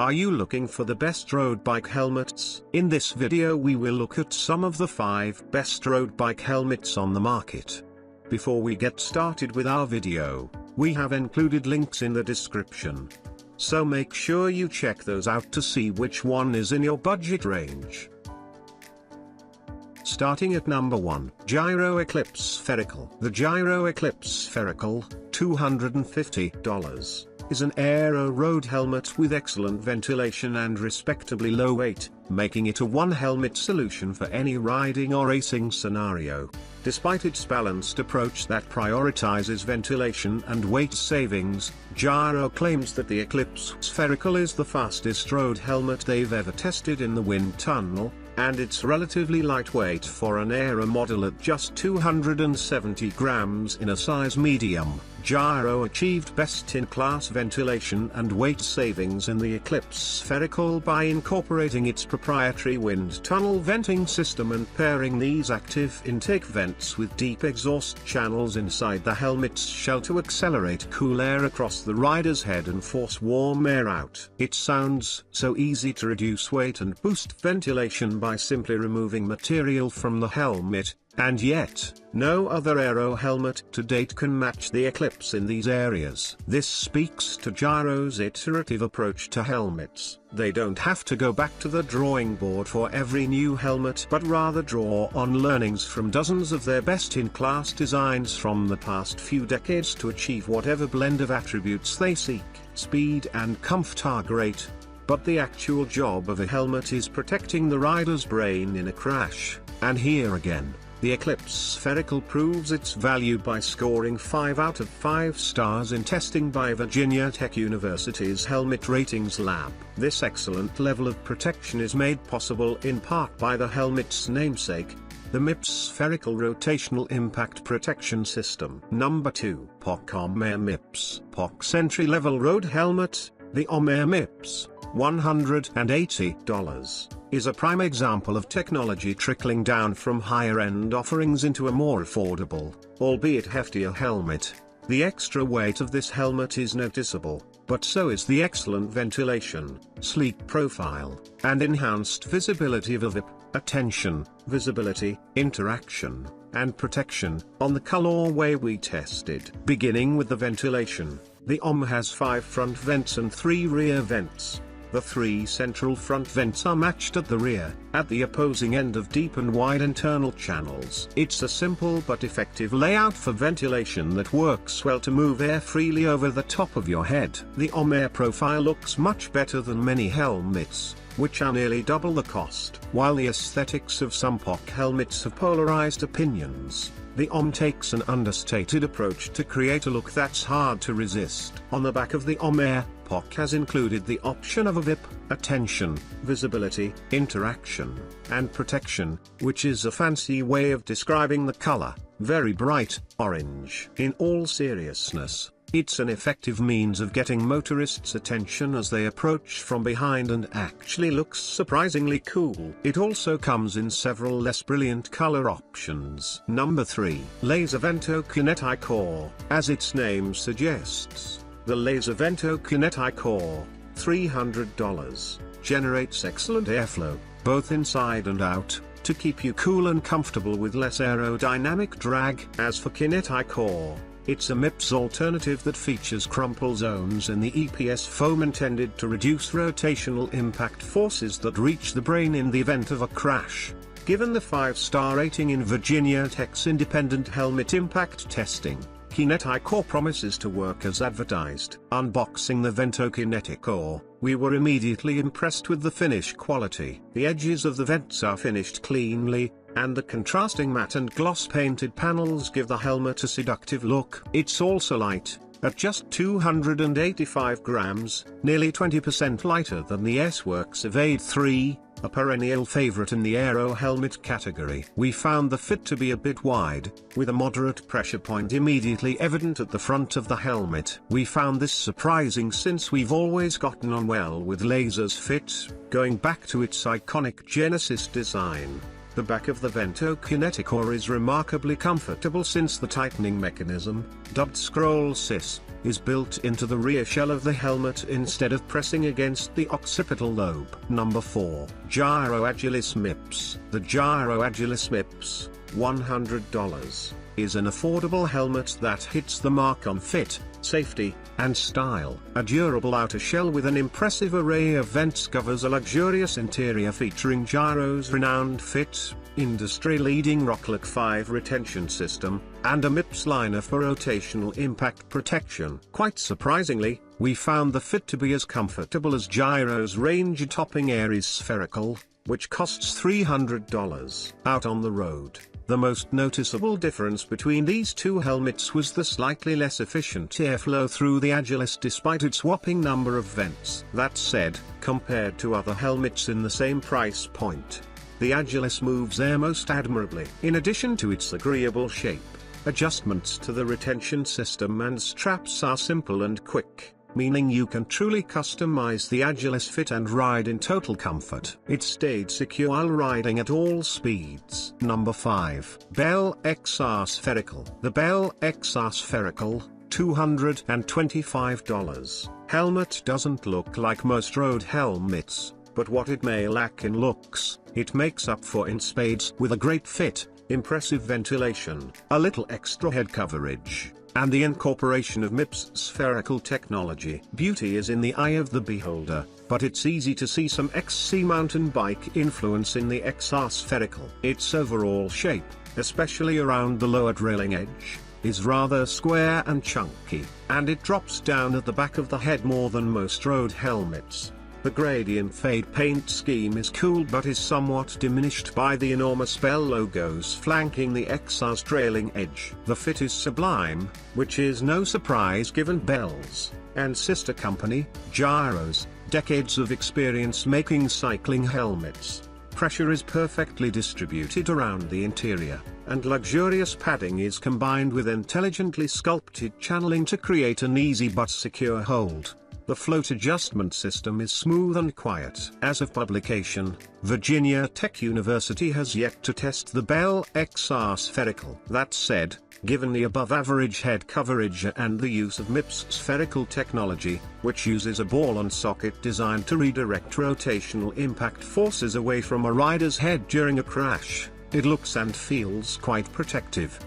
Are you looking for the best road bike helmets? In this video we will look at some of the 5 best road bike helmets on the market. Before we get started with our video, we have included links in the description. So make sure you check those out to see which one is in your budget range. Starting at number 1, Giro Eclipse Spherical. The Giro Eclipse Spherical, $250, is an aero road helmet with excellent ventilation and respectably low weight, making it a one-helmet solution for any riding or racing scenario. Despite its balanced approach that prioritizes ventilation and weight savings, Giro claims that the Eclipse Spherical is the fastest road helmet they've ever tested in the wind tunnel, and it's relatively lightweight for an aero model at just 270 grams in a size medium. Giro achieved best-in-class ventilation and weight savings in the Eclipse Spherical by incorporating its proprietary wind tunnel venting system and pairing these active intake vents with deep exhaust channels inside the helmet's shell to accelerate cool air across the rider's head and force warm air out. It sounds so easy to reduce weight and boost ventilation by simply removing material from the helmet, and yet, no other aero helmet to date can match the Eclipse in these areas. This speaks to Giro's iterative approach to helmets. They don't have to go back to the drawing board for every new helmet but rather draw on learnings from dozens of their best-in-class designs from the past few decades to achieve whatever blend of attributes they seek. Speed and comfort are great, but the actual job of a helmet is protecting the rider's brain in a crash, and here again, the Eclipse Spherical proves its value by scoring 5 out of 5 stars in testing by Virginia Tech University's Helmet Ratings Lab. This excellent level of protection is made possible in part by the helmet's namesake, the MIPS Spherical Rotational Impact Protection System. Number 2, POC Omne Air MIPS. POC's entry-level road helmet, the Omne Air MIPS, $180, is a prime example of technology trickling down from higher-end offerings into a more affordable, albeit heftier helmet. The extra weight of this helmet is noticeable, but so is the excellent ventilation, sleek profile, and enhanced visibility of a VIP. Attention, visibility, interaction, and protection on the colorway we tested. Beginning with the ventilation, the OMN has 5 front vents and 3 rear vents. The 3 central front vents are matched at the rear, at the opposing end of deep and wide internal channels. It's a simple but effective layout for ventilation that works well to move air freely over the top of your head. The OMN Air profile looks much better than many helmets, which are nearly double the cost. While the aesthetics of some POC helmets have polarized opinions, the OMN takes an understated approach to create a look that's hard to resist. On the back of the OMN Air, POC has included the option of a VIP, attention, visibility, interaction, and protection, which is a fancy way of describing the color, very bright orange. In all seriousness, it's an effective means of getting motorists' attention as they approach from behind and actually looks surprisingly cool. It also comes in several less brilliant color options. Number 3, Lazer Vento KinetiCore. As its name suggests, the Lazer Vento KinetiCore, $300, generates excellent airflow, both inside and out, to keep you cool and comfortable with less aerodynamic drag. As for KinetiCore, it's a MIPS alternative that features crumple zones in the EPS foam intended to reduce rotational impact forces that reach the brain in the event of a crash. Given the 5-star rating in Virginia Tech's independent helmet impact testing, KinetiCore promises to work as advertised. Unboxing the Vento KinetiCore, we were immediately impressed with the finish quality. The edges of the vents are finished cleanly, and the contrasting matte and gloss painted panels give the helmet a seductive look. It's also light, at just 285 grams, nearly 20% lighter than the S-Works Evade 3, a perennial favorite in the aero helmet category. We found the fit to be a bit wide, with a moderate pressure point immediately evident at the front of the helmet. We found this surprising since we've always gotten on well with Lazer's fit, going back to its iconic Genesis design. The back of the Vento KinetiCore is remarkably comfortable since the tightening mechanism, dubbed Scroll Sys, is built into the rear shell of the helmet instead of pressing against the occipital lobe. Number 4. Giro Agilis MIPS. The Giro Agilis MIPS, $100, is an affordable helmet that hits the mark on fit, safety, and style. A durable outer shell with an impressive array of vents covers a luxurious interior featuring Giro's renowned fit, industry-leading Rocklock 5 retention system, and a MIPS liner for rotational impact protection. Quite surprisingly, we found the fit to be as comfortable as Giro's range-topping XR Spherical, which costs $300. Out on the road, the most noticeable difference between these two helmets was the slightly less efficient airflow through the Agilis despite its whopping number of vents. That said, compared to other helmets in the same price point, the Agilis moves air most admirably. In addition to its agreeable shape, adjustments to the retention system and straps are simple and quick, meaning you can truly customize the Agilis fit and ride in total comfort. It stayed secure while riding at all speeds. Number 5. Bell XR Spherical. The Bell XR Spherical, $225. Helmet doesn't look like most road helmets, but what it may lack in looks, it makes up for in spades with a great fit, impressive ventilation, a little extra head coverage, and the incorporation of MIPS spherical technology. Beauty is in the eye of the beholder, but it's easy to see some XC mountain bike influence in the XR Spherical. Its overall shape, especially around the lower trailing edge, is rather square and chunky, and it drops down at the back of the head more than most road helmets. The gradient fade paint scheme is cool but is somewhat diminished by the enormous Bell logos flanking the XR's trailing edge. The fit is sublime, which is no surprise given Bell's, and sister company, Giro's, decades of experience making cycling helmets. Pressure is perfectly distributed around the interior, and luxurious padding is combined with intelligently sculpted channeling to create an easy but secure hold. The float adjustment system is smooth and quiet. As of publication, Virginia Tech University has yet to test the Bell XR Spherical. That said, given the above-average head coverage and the use of MIPS spherical technology, which uses a ball-and-socket designed to redirect rotational impact forces away from a rider's head during a crash, it looks and feels quite protective.